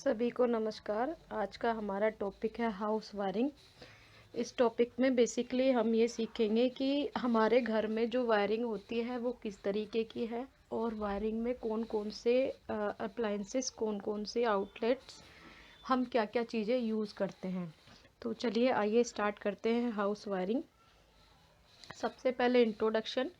सभी को नमस्कार। आज का हमारा टॉपिक है हाउस वायरिंग। इस टॉपिक में बेसिकली हम ये सीखेंगे कि हमारे घर में जो वायरिंग होती है वो किस तरीके की है और वायरिंग में कौन कौन से अप्लायंसेस, कौन कौन से आउटलेट्स, हम क्या क्या चीज़ें यूज़ करते हैं। तो चलिए आइए स्टार्ट करते हैं हाउस वायरिंग। सबसे पहले इंट्रोडक्शन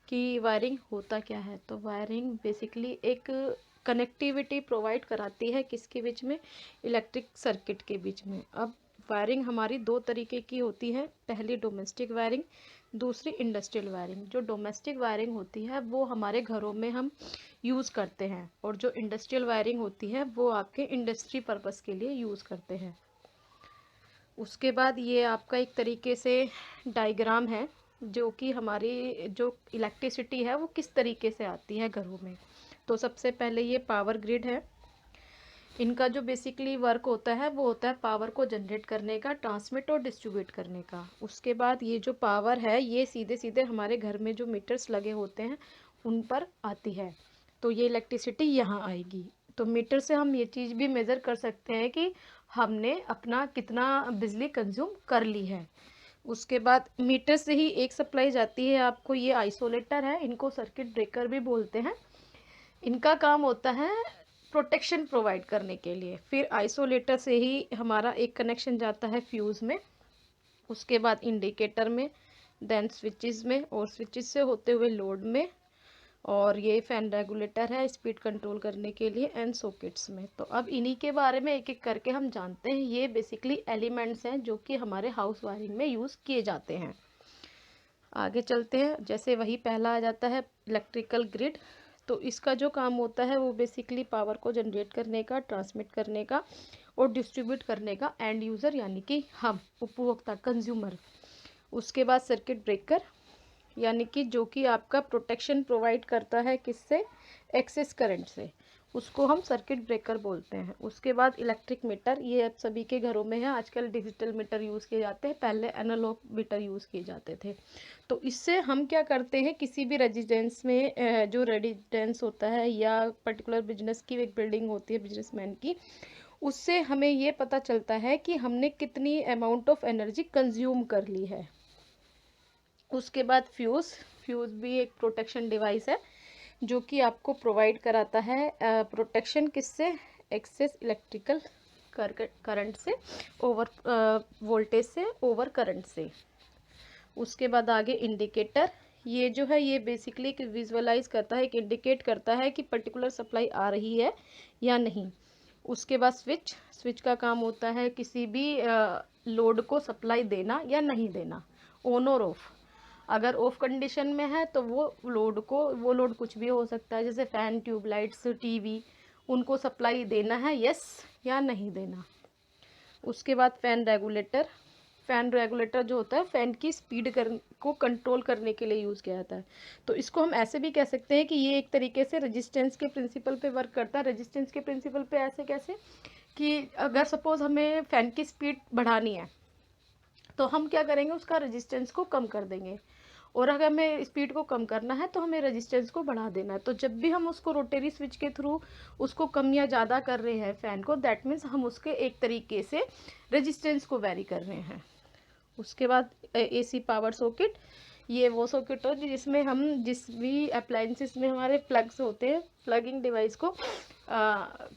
कि वायरिंग होता क्या है। तो वायरिंग बेसिकली एक कनेक्टिविटी प्रोवाइड कराती है किसके बीच में, इलेक्ट्रिक सर्किट के बीच में। अब वायरिंग हमारी दो तरीके की होती है, पहली डोमेस्टिक वायरिंग, दूसरी इंडस्ट्रियल वायरिंग। जो डोमेस्टिक वायरिंग होती है वो हमारे घरों में हम यूज़ करते हैं और जो इंडस्ट्रियल वायरिंग होती है वो आपके इंडस्ट्री पर्पस के लिए यूज़ करते हैं। उसके बाद ये आपका एक तरीके से डायग्राम है जो कि हमारी जो इलेक्ट्रिसिटी है वो किस तरीके से आती है घरों में। तो सबसे पहले ये पावर ग्रिड है। इनका जो बेसिकली वर्क होता है वो होता है पावर को जनरेट करने का, ट्रांसमिट और डिस्ट्रीब्यूट करने का। उसके बाद ये जो पावर है ये सीधे सीधे हमारे घर में जो मीटर्स लगे होते हैं उन पर आती है। तो ये इलेक्ट्रिसिटी यहाँ आएगी। तो मीटर से हम ये चीज़ भी मेज़र कर सकते हैं कि हमने अपना कितना बिजली कंज्यूम कर ली है। उसके बाद मीटर से ही एक सप्लाई जाती है आपको, ये आइसोलेटर है, इनको सर्किट ब्रेकर भी बोलते हैं। इनका काम होता है प्रोटेक्शन प्रोवाइड करने के लिए। फिर आइसोलेटर से ही हमारा एक कनेक्शन जाता है फ्यूज़ में, उसके बाद इंडिकेटर में, देन स्विचेस में, और स्विचेस से होते हुए लोड में, और ये फैन रेगुलेटर है स्पीड कंट्रोल करने के लिए, एंड सॉकेट्स में। तो अब इन्हीं के बारे में एक एक करके हम जानते हैं। ये बेसिकली एलिमेंट्स हैं जो कि हमारे हाउस वायरिंग में यूज़ किए जाते हैं। आगे चलते हैं। जैसे वही पहला आ जाता है इलेक्ट्रिकल ग्रिड। तो इसका जो काम होता है वो बेसिकली पावर को जनरेट करने का, ट्रांसमिट करने का और डिस्ट्रीब्यूट करने का एंड यूज़र यानी कि हम उपभोक्ता, कंज्यूमर। उसके बाद सर्किट ब्रेकर यानी कि जो कि आपका प्रोटेक्शन प्रोवाइड करता है किससे, एक्सेस करंट से, उसको हम सर्किट ब्रेकर बोलते हैं। उसके बाद इलेक्ट्रिक मीटर, ये अब सभी के घरों में है। आजकल डिजिटल मीटर यूज़ किए जाते हैं, पहले एनालॉग मीटर यूज़ किए जाते थे। तो इससे हम क्या करते हैं, किसी भी रेजिडेंस में जो रेजिडेंस होता है या पर्टिकुलर बिजनेस की एक बिल्डिंग होती है बिजनेसमैन की, उससे हमें ये पता चलता है कि हमने कितनी अमाउंट ऑफ एनर्जी कंज्यूम कर ली है। उसके बाद फ्यूज़ भी एक प्रोटेक्शन डिवाइस है जो कि आपको प्रोवाइड कराता है प्रोटेक्शन किससे, एक्सेस इलेक्ट्रिकल करंट से, ओवर वोल्टेज से, ओवर करंट से। उसके बाद आगे इंडिकेटर, ये जो है ये बेसिकली विजुअलाइज करता है, एक इंडिकेट करता है कि पर्टिकुलर सप्लाई आ रही है या नहीं। उसके बाद स्विच का काम होता है किसी भी लोड को सप्लाई देना या नहीं देना, ऑन और ऑफ। अगर ऑफ कंडीशन में है तो वो लोड कुछ भी हो सकता है, जैसे फ़ैन, ट्यूबलाइट्स, टीवी, उनको सप्लाई देना है यस या नहीं देना। उसके बाद फ़ैन रेगुलेटर जो होता है फ़ैन की स्पीड को कंट्रोल करने के लिए यूज़ किया जाता है। तो इसको हम ऐसे भी कह सकते हैं कि ये एक तरीके से रेजिस्टेंस के प्रिंसिपल पे वर्क करता है। रेजिस्टेंस के प्रिंसिपल पे ऐसे कैसे कि अगर सपोज़ हमें फ़ैन की स्पीड बढ़ानी है तो हम क्या करेंगे, उसका रेजिस्टेंस को कम कर देंगे, और अगर हमें स्पीड को कम करना है तो हमें रेजिस्टेंस को बढ़ा देना है। तो जब भी हम उसको रोटरी स्विच के थ्रू उसको कम या ज़्यादा कर रहे हैं फ़ैन को, दैट मीन्स हम उसके एक तरीके से रेजिस्टेंस को वैरी कर रहे हैं। उसके बाद एसी पावर सॉकेट, ये वो सॉकेट हो जिसमें हम जिस भी अप्लायंसेस में हमारे प्लग्स होते हैं, प्लगिंग डिवाइस को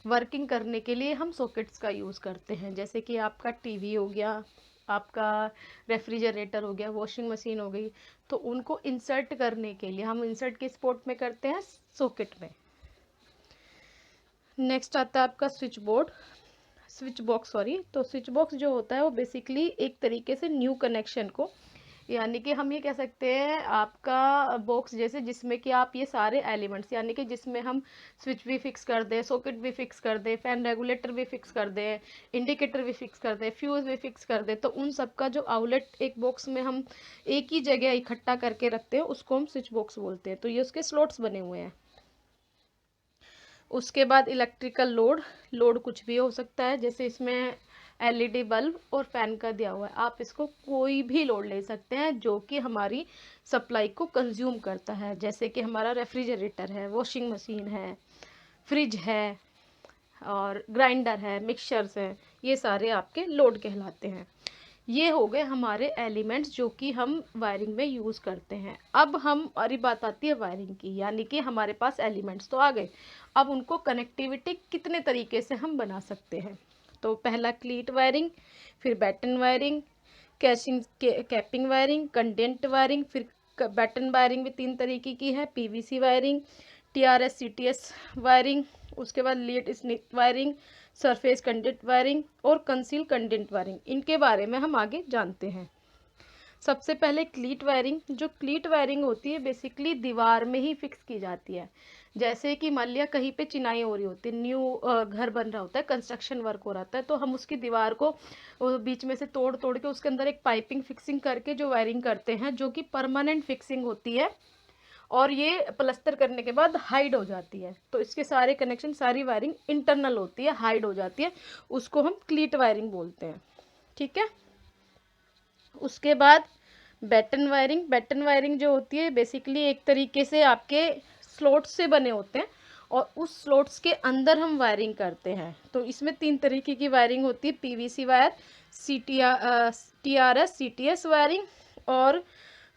वर्किंग करने के लिए हम सॉकेट्स का यूज़ करते हैं। जैसे कि आपका टीवी हो गया, आपका रेफ्रिजरेटर हो गया, वॉशिंग मशीन हो गई, तो उनको इंसर्ट करने के लिए हम इंसर्ट किस पोर्ट में करते हैं, सॉकेट में। नेक्स्ट आता है आपका स्विच बॉक्स सॉरी। तो स्विच बॉक्स जो होता है वो बेसिकली एक तरीके से न्यू कनेक्शन को, यानी कि हम ये कह सकते हैं आपका बॉक्स जैसे जिसमें कि आप ये सारे एलिमेंट्स, यानी कि जिसमें हम स्विच भी फिक्स कर दें, सॉकेट भी फिक्स कर दें, फैन रेगुलेटर भी फिक्स कर दें, इंडिकेटर भी फिक्स कर दें, फ्यूज़ भी फिक्स कर दें, तो उन सब का जो आउटलेट एक बॉक्स में हम एक ही जगह इकट्ठा करके रखते हैं उसको हम स्विच बॉक्स बोलते हैं। तो ये उसके स्लॉट्स बने हुए हैं। उसके बाद इलेक्ट्रिकल लोड कुछ भी हो सकता है, जैसे इसमें एलईडी बल्ब और फैन का दिया हुआ है, आप इसको कोई भी लोड ले सकते हैं जो कि हमारी सप्लाई को कंज्यूम करता है। जैसे कि हमारा रेफ्रिजरेटर है, वॉशिंग मशीन है, फ्रिज है, और ग्राइंडर है, मिक्सचर्स हैं, ये सारे आपके लोड कहलाते हैं। ये हो गए हमारे एलिमेंट्स जो कि हम वायरिंग में यूज़ करते हैं। अब हमारी बात आती है वायरिंग की, यानी कि हमारे पास एलिमेंट्स तो आ गए, अब उनको कनेक्टिविटी कितने तरीके से हम बना सकते हैं। तो पहला क्लीट वायरिंग, फिर batten wiring, capping wiring, conduit wiring, फिर बैटन वायरिंग भी 3 तरीके की है, PVC wiring, TRS CTS wiring, उसके बाद lead sheath wiring, surface conduit wiring और कंसील कंडेंट वायरिंग। इनके बारे में हम आगे जानते हैं। सबसे पहले क्लीट वायरिंग। जो क्लीट वायरिंग होती है बेसिकली दीवार में ही फिक्स की जाती है। जैसे कि मान लिया कहीं पे चिनाई हो रही होती है, न्यू घर बन रहा होता है, कंस्ट्रक्शन वर्क हो रहा है, तो हम उसकी दीवार को बीच में से तोड़ तोड़ के उसके अंदर एक पाइपिंग फिक्सिंग करके जो वायरिंग करते हैं, जो कि परमानेंट फिक्सिंग होती है और ये प्लस्तर करने के बाद हाइड हो जाती है। तो इसके सारे कनेक्शन, सारी वायरिंग इंटरनल होती है, हाइड हो जाती है, उसको हम क्लीट वायरिंग बोलते हैं। ठीक है। उसके बाद बैटन वायरिंग। बैटन वायरिंग जो होती है बेसिकली एक तरीके से आपके स्लॉट्स से बने होते हैं और उस स्लॉट्स के अंदर हम वायरिंग करते हैं। तो इसमें 3 तरीके की वायरिंग होती है, PVC wire, TRS CTS wiring और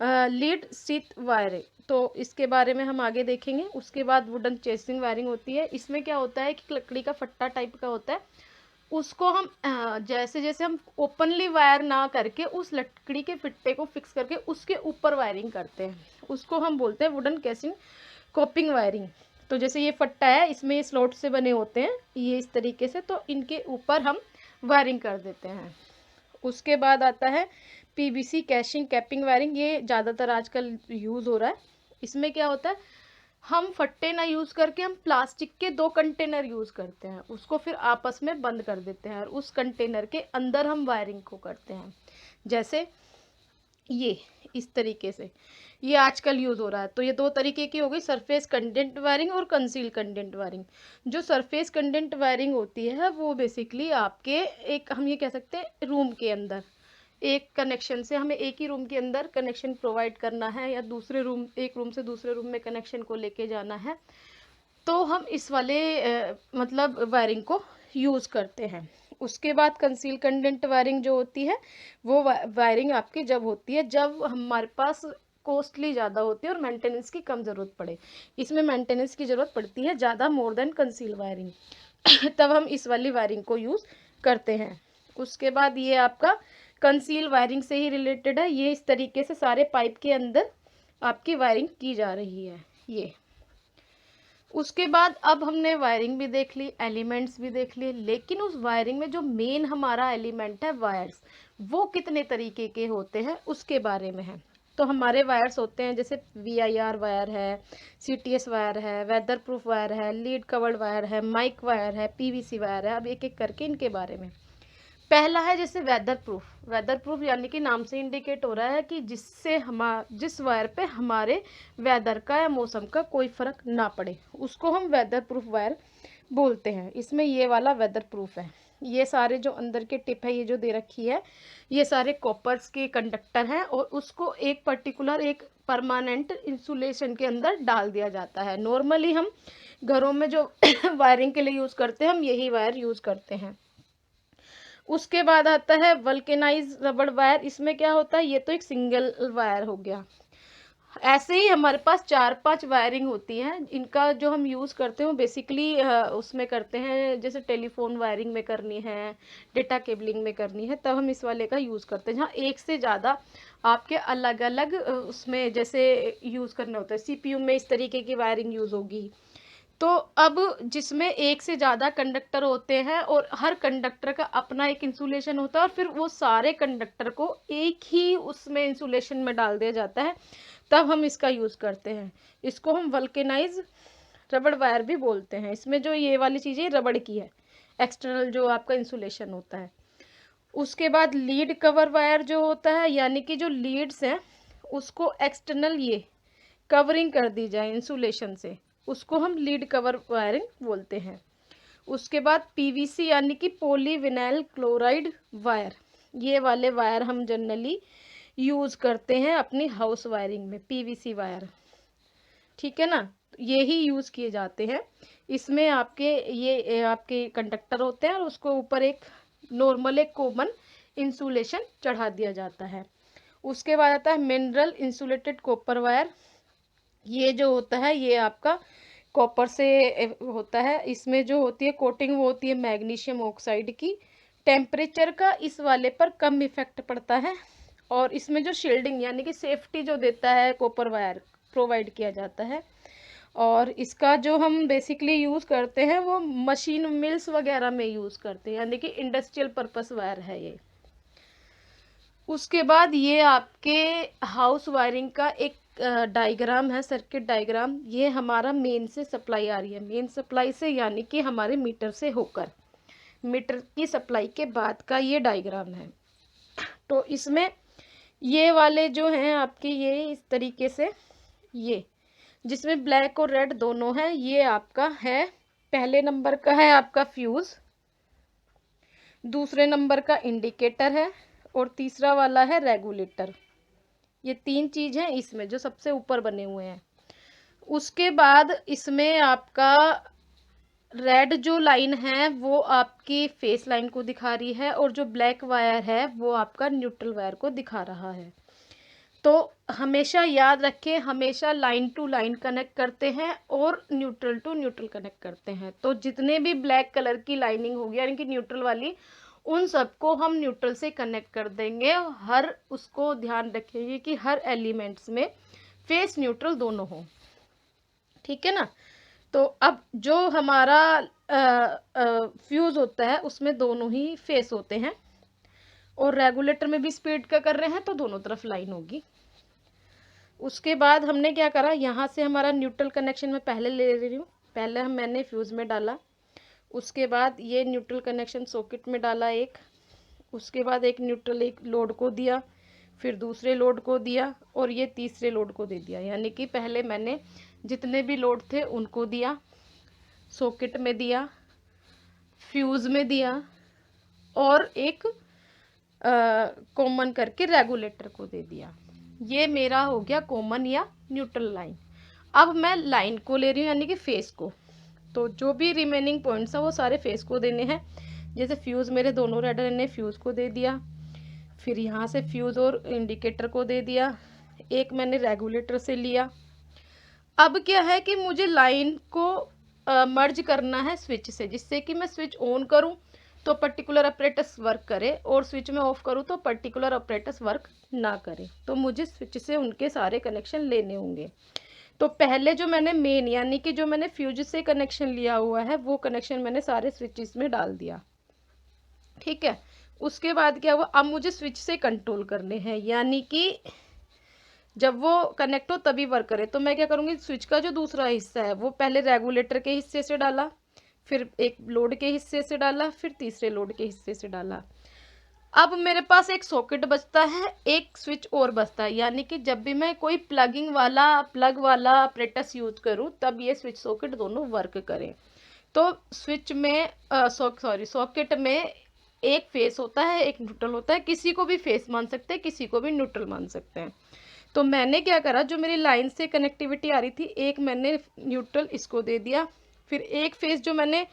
लीड स्टिथ वायरिंग। तो इसके बारे में हम आगे देखेंगे। उसके बाद वुडन चेसिंग वायरिंग होती है। इसमें क्या होता है कि लकड़ी का फट्टा टाइप का होता है, उसको हम जैसे जैसे हम ओपनली वायर ना करके उस लकड़ी के फिट्टे को फिक्स करके उसके ऊपर वायरिंग करते हैं, उसको हम बोलते हैं वुडन केसिंग कॉपिंग वायरिंग। तो जैसे ये फट्टा है, इसमें ये स्लॉट से बने होते हैं ये इस तरीके से, तो इनके ऊपर हम वायरिंग कर देते हैं। उसके बाद आता है पीवीसी कैशिंग कैपिंग वायरिंग। ये ज़्यादातर आजकल यूज़ हो रहा है। इसमें क्या होता है, हम फट्टे ना यूज़ करके हम प्लास्टिक के 2 कंटेनर यूज़ करते हैं, उसको फिर आपस में बंद कर देते हैं और उस कंटेनर के अंदर हम वायरिंग को करते हैं। जैसे ये इस तरीके से ये आजकल यूज़ हो रहा है। तो ये 2 तरीके की हो गई, सरफेस कंडेंट वायरिंग और कंसील कंडेंट वायरिंग। जो सरफेस कंडेंट वायरिंग होती है वो बेसिकली आपके एक, हम ये कह सकते हैं, रूम के अंदर एक कनेक्शन से, हमें एक ही रूम के अंदर कनेक्शन प्रोवाइड करना है या दूसरे रूम, एक रूम से दूसरे रूम में कनेक्शन को लेके जाना है, तो हम इस वाले मतलब वायरिंग को यूज़ करते हैं। उसके बाद कंसील कंडेंट वायरिंग जो होती है वो वायरिंग आपकी जब होती है जब हमारे पास कॉस्टली ज़्यादा होती है और मेंटेनेंस की कम ज़रूरत पड़े। इसमें मेंटेनेंस की ज़रूरत पड़ती है ज़्यादा, मोर देन कंसील वायरिंग तब हम इस वाली वायरिंग को यूज़ करते हैं। उसके बाद ये आपका कंसील वायरिंग से ही रिलेटेड है। ये इस तरीके से सारे पाइप के अंदर आपकी वायरिंग की जा रही है ये। उसके बाद अब हमने वायरिंग भी देख ली, एलिमेंट्स भी देख लिए, लेकिन उस वायरिंग में जो मेन हमारा एलिमेंट है वायर्स, वो कितने तरीके के होते हैं उसके बारे में है। तो हमारे वायर्स होते हैं जैसे VIR वायर है, CTS वायर है, वेदर प्रूफ वायर है, लीड कवर्ड वायर है, माइक वायर है, PVC वायर है। अब एक एक करके इनके बारे में। पहला है जैसे वेदर प्रूफ। वेदर प्रूफ यानी कि नाम से इंडिकेट हो रहा है कि जिससे जिस वायर पे हमारे वेदर का या मौसम का कोई फर्क ना पड़े, उसको हम वेदर प्रूफ वायर बोलते हैं। इसमें ये वाला वेदर प्रूफ है। ये सारे जो अंदर के टिप है, ये जो दे रखी है, ये सारे कॉपर्स के कंडक्टर हैं और उसको एक पर्टिकुलर एक परमानेंट इंसुलेशन के अंदर डाल दिया जाता है। नॉर्मली हम घरों में जो वायरिंग के लिए यूज़ करते हैं, हम यही वायर यूज़ करते हैं। उसके बाद आता है वल्केनाइज रबड़ वायर। इसमें क्या होता है, ये तो एक सिंगल वायर हो गया। ऐसे ही हमारे पास 4-5 वायरिंग होती हैं, इनका जो हम यूज़ करते हैं बेसिकली उसमें करते हैं, जैसे टेलीफोन वायरिंग में करनी है, डेटा केबलिंग में करनी है, तब हम इस वाले का यूज़ करते हैं। जहाँ एक से ज़्यादा आपके अलग अलग उसमें जैसे यूज़ करना होता है, CPU में इस तरीके की वायरिंग यूज़ होगी। तो अब जिसमें एक से ज़्यादा कंडक्टर होते हैं और हर कंडक्टर का अपना एक इंसुलेशन होता है और फिर वो सारे कंडक्टर को एक ही उसमें इंसुलेशन में डाल दिया जाता है, तब हम इसका यूज़ करते हैं। इसको हम वल्केनाइज रबड़ वायर भी बोलते हैं। इसमें जो ये वाली चीज़ें रबड़ की है, एक्सटर्नल जो आपका इंसुलेशन होता है। उसके बाद लीड कवर वायर जो होता है, यानी कि जो लीड्स हैं उसको एक्सटर्नल ये कवरिंग कर दी जाए इंसुलेशन से, उसको हम लीड कवर वायरिंग बोलते हैं। उसके बाद PVC यानी कि पॉलीविनाइल क्लोराइड वायर। ये वाले वायर हम जनरली यूज़ करते हैं अपनी हाउस वायरिंग में, PVC वायर। ठीक है ना। ये ही यूज़ किए जाते हैं। इसमें आपके ये आपके कंडक्टर होते हैं और उसको ऊपर एक नॉर्मल एक कॉमन इंसुलेशन चढ़ा दिया जाता है। उसके बाद आता है मिनरल इंसुलेटेड कॉपर वायर। ये जो होता है ये आपका कॉपर से होता है। इसमें जो होती है कोटिंग वो होती है मैग्नीशियम ऑक्साइड की। टेम्परेचर का इस वाले पर कम इफेक्ट पड़ता है और इसमें जो शील्डिंग यानी कि सेफ्टी जो देता है कॉपर वायर प्रोवाइड किया जाता है। और इसका जो हम बेसिकली यूज़ करते हैं वो मशीन मिल्स वगैरह में यूज़ करते हैं, यानी कि इंडस्ट्रियल पर्पस वायर है ये। उसके बाद ये आपके हाउस वायरिंग का एक डायग्राम है, सर्किट डायग्राम। ये हमारा मेन से सप्लाई आ रही है, मेन सप्लाई से यानी कि हमारे मीटर से होकर, मीटर की सप्लाई के बाद का ये डायग्राम है। तो इसमें ये वाले जो हैं आपके ये इस तरीके से, ये जिसमें ब्लैक और रेड दोनों हैं, ये आपका है पहले नंबर का है आपका फ्यूज़, दूसरे नंबर का इंडिकेटर है और तीसरा वाला है रेगुलेटर। ये तीन चीज़ हैं इसमें जो सबसे ऊपर बने हुए हैं। उसके बाद इसमें आपका रेड जो लाइन है वो आपकी फेस लाइन को दिखा रही है और जो ब्लैक वायर है वो आपका न्यूट्रल वायर को दिखा रहा है। तो हमेशा याद रखें, हमेशा लाइन टू लाइन कनेक्ट करते हैं और न्यूट्रल टू न्यूट्रल कनेक्ट करते हैं। तो जितने भी ब्लैक कलर की लाइनिंग होगी यानी कि न्यूट्रल वाली, उन सबको हम न्यूट्रल से कनेक्ट कर देंगे। हर उसको ध्यान रखेंगे कि हर एलिमेंट्स में फेस न्यूट्रल दोनों हो, ठीक है ना। तो अब जो हमारा फ्यूज़ होता है उसमें दोनों ही फेस होते हैं और रेगुलेटर में भी स्पीड का कर रहे हैं तो दोनों तरफ लाइन होगी। उसके बाद हमने क्या करा, यहाँ से हमारा न्यूट्रल कनेक्शन में पहले ले रही हूँ, पहले मैंने फ्यूज़ में डाला। उसके बाद ये न्यूट्रल कनेक्शन सॉकेट में डाला एक, उसके बाद एक न्यूट्रल एक लोड को दिया, फिर दूसरे लोड को दिया और ये तीसरे लोड को दे दिया। यानी कि पहले मैंने जितने भी लोड थे उनको दिया, सॉकेट में दिया, फ्यूज़ में दिया और एक कॉमन करके रेगुलेटर को दे दिया। ये मेरा हो गया कॉमन या न्यूट्रल लाइन। अब मैं लाइन को ले रही हूँ यानी कि फेस को। तो जो भी रिमेनिंग पॉइंट्स हैं वो सारे फेस को देने हैं। जैसे फ्यूज़ मेरे दोनों रेडर ने फ्यूज़ को दे दिया, फिर यहाँ से फ्यूज़ और इंडिकेटर को दे दिया, एक मैंने रेगुलेटर से लिया। अब क्या है कि मुझे लाइन को मर्ज करना है स्विच से, जिससे कि मैं स्विच ऑन करूं तो पर्टिकुलर ऑपरेटस वर्क करे और स्विच में ऑफ करूं तो पर्टिकुलर ऑपरेटस वर्क ना करे। तो मुझे स्विच से उनके सारे कनेक्शन लेने होंगे। तो पहले जो मैंने मेन यानी कि जो मैंने फ्यूज से कनेक्शन लिया हुआ है वो कनेक्शन मैंने सारे स्विचेस में डाल दिया, ठीक है। उसके बाद क्या हुआ, अब मुझे स्विच से कंट्रोल करने हैं, यानी कि जब वो कनेक्ट हो तभी वर्क करे। तो मैं क्या करूँगी, स्विच का जो दूसरा हिस्सा है वो पहले रेगुलेटर के हिस्से से डाला, फिर एक लोड के हिस्से से डाला, फिर तीसरे लोड के हिस्से से डाला। अब मेरे पास एक सॉकेट बचता है, एक स्विच और बचता है, यानी कि जब भी मैं कोई प्लग वाला ऑपरेटस यूज करूं तब ये स्विच सॉकेट दोनों वर्क करें। तो स्विच में सॉकेट में एक फेस होता है, एक न्यूट्रल होता है। किसी को भी फेस मान सकते हैं, किसी को भी न्यूट्रल मान सकते हैं। तो मैंने क्या करा, जो मेरी लाइन से कनेक्टिविटी आ रही थी, एक मैंने न्यूट्रल इसको दे दिया, फिर एक फेस जो मैंने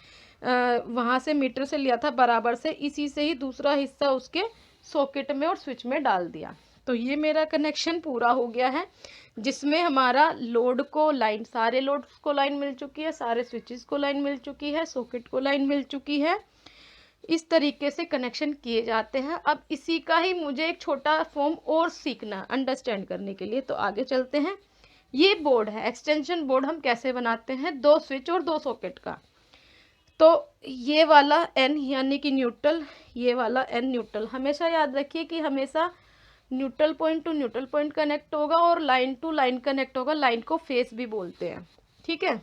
वहाँ से मीटर से लिया था बराबर से, इसी से ही दूसरा हिस्सा उसके सॉकेट में और स्विच में डाल दिया। तो ये मेरा कनेक्शन पूरा हो गया है, जिसमें हमारा लोड को लाइन, सारे लोड्स को लाइन मिल चुकी है, सारे स्विचेस को लाइन मिल चुकी है, सॉकेट को लाइन मिल चुकी है। इस तरीके से कनेक्शन किए जाते हैं। अब इसी का ही मुझे एक छोटा फॉर्म और सीखना, अंडरस्टैंड करने के लिए, तो आगे चलते हैं। ये बोर्ड है, एक्सटेंशन बोर्ड हम कैसे बनाते हैं, 2 स्विच और 2 सॉकेट का। तो ये वाला N यानी कि न्यूट्रल, ये वाला N न्यूट्रल। हमेशा याद रखिए कि हमेशा neutral point two neutral point connect होगा और लाइन टू लाइन कनेक्ट होगा। लाइन को फेस भी बोलते हैं, ठीक है।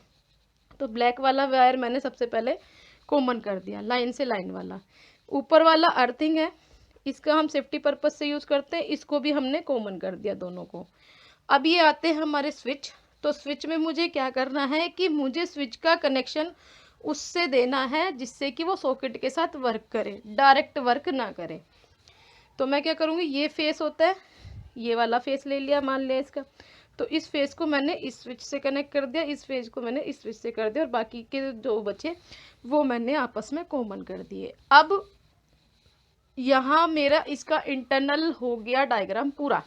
तो ब्लैक वाला वायर मैंने सबसे पहले कॉमन कर दिया, लाइन से लाइन वाला। ऊपर वाला अर्थिंग है, इसका हम सेफ्टी पर्पस से यूज़ करते हैं, इसको भी हमने कॉमन कर दिया दोनों को। अब ये आते हैं हमारे स्विच। तो स्विच में मुझे क्या करना है कि मुझे स्विच का कनेक्शन उससे देना है जिससे कि वो सॉकेट के साथ वर्क करे, डायरेक्ट वर्क ना करे। तो मैं क्या करूँगी, ये फेस होता है, ये वाला फेस ले लिया मान लिया इसका, तो इस फेस को मैंने इस स्विच से कनेक्ट कर दिया, इस फेस को मैंने इस स्विच से कर दिया, और बाकी के जो बचे वो मैंने आपस में कॉमन कर दिए। अब यहाँ मेरा इसका इंटरनल हो गया डायग्राम पूरा।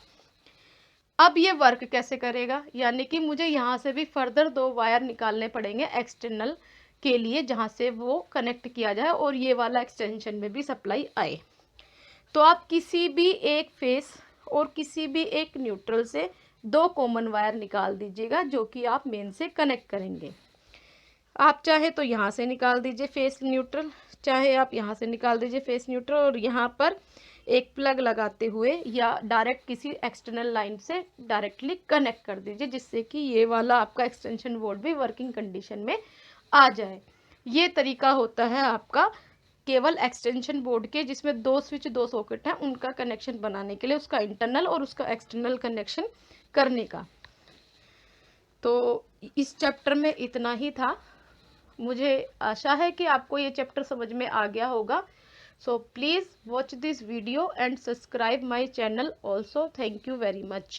अब ये वर्क कैसे करेगा, यानी कि मुझे यहाँ से भी फर्दर 2 वायर निकालने पड़ेंगे एक्सटर्नल के लिए, जहाँ से वो कनेक्ट किया जाए और ये वाला एक्सटेंशन में भी सप्लाई आए। तो आप किसी भी एक फेस और किसी भी एक न्यूट्रल से 2 कॉमन वायर निकाल दीजिएगा, जो कि आप मेन से कनेक्ट करेंगे। आप चाहे तो यहाँ से निकाल दीजिए फेस न्यूट्रल, चाहे आप यहाँ से निकाल दीजिए फेस न्यूट्रल, और यहाँ पर एक प्लग लगाते हुए या डायरेक्ट किसी एक्सटर्नल लाइन से डायरेक्टली कनेक्ट कर दीजिए, जिससे कि ये वाला आपका एक्सटेंशन बोर्ड भी वर्किंग कंडीशन में आ जाए। ये तरीका होता है आपका केवल एक्सटेंशन बोर्ड के, जिसमें 2 स्विच 2 सॉकेट हैं, उनका कनेक्शन बनाने के लिए, उसका इंटरनल और उसका एक्सटर्नल कनेक्शन करने का। तो इस चैप्टर में इतना ही था। मुझे आशा है कि आपको ये चैप्टर समझ में आ गया होगा। So please watch this video and subscribe my channel also. Thank you very much.